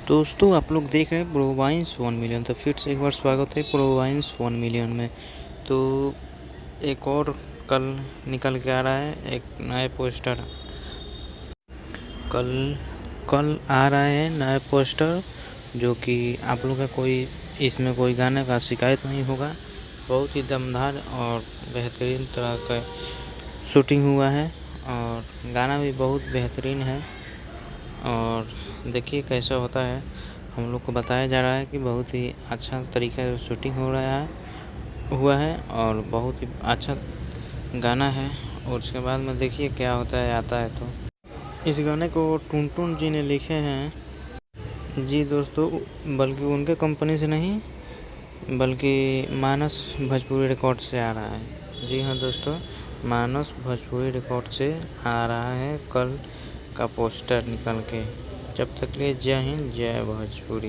दोस्तों आप लोग देख रहे हैं प्रोवाइंस 1 मिलियन। तो फिर से एक बार स्वागत है प्रोवाइंस 1 मिलियन में। तो एक और कल निकल के आ रहा है एक नए पोस्टर। कल आ रहा है नए पोस्टर जो कि आप लोग का कोई इसमें कोई गाने का शिकायत नहीं होगा। बहुत ही दमदार और बेहतरीन तरह का शूटिंग हुआ है और गाना भी बहुत बेहतरीन है। और देखिए कैसा होता है, हम लोग को बताया जा रहा है कि बहुत ही अच्छा तरीका से शूटिंग हुआ है और बहुत ही अच्छा गाना है। और उसके बाद में देखिए क्या होता है, आता है तो इस गाने को टुनटुन जी ने लिखे हैं जी दोस्तों, बल्कि उनके कंपनी से नहीं बल्कि मानस भोजपुरी रिकॉर्ड से आ रहा है। जी हाँ दोस्तों, मानस भोजपुरी रिकॉर्ड से आ रहा है कल का पोस्टर निकल के। जब तक लिए जय हिंद जय भोजपुरी।